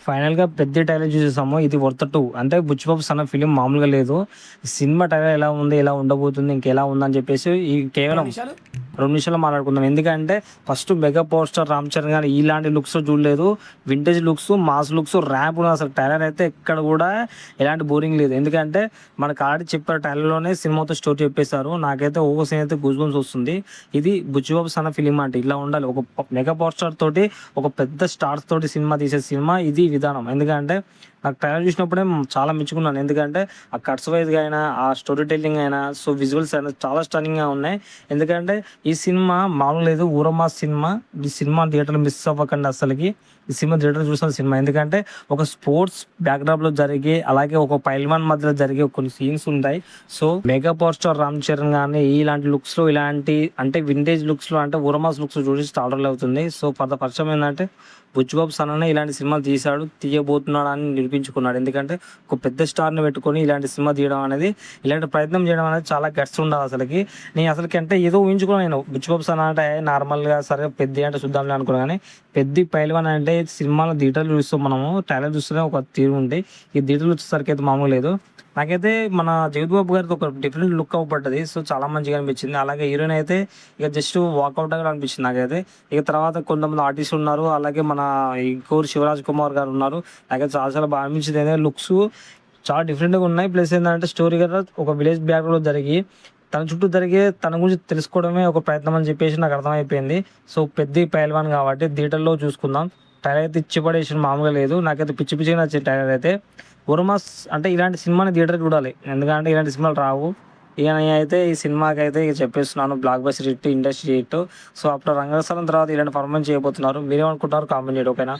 ఫైనల్‌గా 'పెద్ది' ట్రైలర్ చూసేసాము. ఇది 'వర్త్ 2' అంటే 'బుచ్చిబాబు సన్న' ఫిల్మ్ మామూలుగా లేదు. ఈ సినిమా ట్రైలర్ ఎలా ఉంది? ఎలా ఉండబోతుంది? ఇంకెలా ఉందని చెప్పేసి ఈ 2 కేవలం నిమిషాలు 2 నిమిషాల్లో మాట్లాడుకుందాం. ఎందుకంటే first mega power star 'Ram Charan' గారు ఇలాంటి లుక్స్ చూడలేదు. Vintage looks, mass looks, rap ఉన్న అసలు ట్రైలర్ అయితే ఎక్కడ కూడా ఎలాంటి బోరింగ్ లేదు. ఎందుకంటే మనకు ఆల్రెడీ చెప్పారు ట్రైలర్‌లోనే సినిమాతో స్టోరీ చెప్పేశారు. నాకైతే ఒక్కో సీన్ అయితే గూస్ బంప్స్ వస్తుంది. ఇది 'బుచ్చిబాబు సన్న' ఫిల్మ్ అంటే ఇలా ఉండాలి. ఒక మెగా పవర్ స్టార్ తోటి ఒక పెద్ద స్టార్స్ తోటి సినిమా తీసే సినిమా ఇది విధానం. ఎందుకంటే నాకు ట్రైలర్ చూసినప్పుడే చాలా మెచ్చుకున్నాను. ఎందుకంటే ఆ కట్స్ వైజ్‌గా అయినా, ఆ స్టోరీ టెల్లింగ్ అయినా, సో విజువల్స్ అయినా చాలా స్టన్నింగ్‌గా ఉన్నాయి. ఎందుకంటే ఈ సినిమా మామూలుగా లేదు. ఊరమాస్ సినిమా. ఈ సినిమా థియేటర్‌లో మిస్ అవ్వకండి అస్సలకి. ఈ సినిమా థియేటర్‌లో చూసిన సినిమా. ఎందుకంటే ఒక స్పోర్ట్స్ బ్యాక్‌డ్రాప్‌లో జరిగే, అలాగే ఒక పైల్వాన్ మధ్యలో జరిగే కొన్ని సీన్స్ ఉంటాయి. So mega power star 'Ram Charan' గారిని ఇలాంటి లుక్స్‌లో, ఇలాంటి అంటే వింటేజ్ లుక్స్‌లో, అంటే ఊరమాస్ లుక్స్ చూసి చాలా రోజులు అవుతుంది. So for the first time ఏందంటే 'బుచ్చిబాబు సన్ననే' ఇలాంటి సినిమాలు తీశాడు, తీయబోతున్నాడు అని నిరూపించుకున్నాడు. ఎందుకంటే ఒక పెద్ద స్టార్‌ని పెట్టుకొని ఇలాంటి సినిమా తీయడం అనేది, ఇలాంటి ప్రయత్నం చేయడం అనేది చాలా గట్స్ ఉండాలి అసలకి. నేను అసలకి అంటే ఏదో ఊహించుకున్నాను నేను. 'బుచ్చిబాబు సన్న' అంటే నార్మల్‌గా సరే 'పెద్ది' అంటే చూద్దాంలే అనుకున్నా కానీ 'పెద్ది', 'పైల్వాన్' అంటే సినిమాలో థియేటర్‌లో చూస్తాం మనము. ట్రైలర్ చూస్తేనే ఒక తీరు ఉంది. ఈ థియేటర్‌లో వచ్చేసరికి అయితే మామూలు లేదు. నాకైతే మన 'జగపతి బాబు' గారిది ఒక డిఫరెంట్ లుక్ అవుపడ్డది. సో చాలా మంచిగా అనిపించింది. అలాగే హీరోయిన్ అయితే ఇక జస్ట్ వాకౌట్ లాగా అనిపించింది నాకైతే. ఇక తర్వాత కొంతమంది ఆర్టిస్టులు ఉన్నారు. అలాగే మన ఇంకోరు 'శివరాజ్ కుమార్' గారు ఉన్నారు. నాకైతే చాలా చాలా బాగా అనిపించింది. ఏంటంటే లుక్స్ చాలా డిఫరెంట్‌గా ఉన్నాయి. ప్లస్ ఏందంటే స్టోరీ కూడా ఒక విలేజ్ బ్యాక్‌గ్రౌండ్‌లో జరిగి తన చుట్టూ జరిగే తన గురించి తెలుసుకోవడమే ఒక ప్రయత్నం అని చెప్పేసి నాకు అర్థమైపోయింది. సో 'పెద్ది', 'పైల్వాన్' కాబట్టి థియేటర్‌లో చూసుకుందాం. ట్రైలర్ అయితే ఇచ్చి పడేసాడు, మామూలుగా లేదు. నాకైతే పిచ్చి పిచ్చిగా నచ్చింది ట్రైలర్ అయితే. 'ఉరుమాస్' అంటే ఇలాంటి సినిమాని థియేటర్‌లో చూడాలి. ఎందుకంటే ఇలాంటి సినిమాలు రావు. ఇక నేనైతే ఈ సినిమాకైతే ఇక చెప్పేస్తున్నాను, blockbuster hit, industry hit. So after 'Rangasthalam' తర్వాత ఇలాంటి పర్ఫార్మెన్స్ చేయబోతున్నారు. మీరేమనుకుంటున్నారు? కామెంట్ చేయండి. ఓకేనా?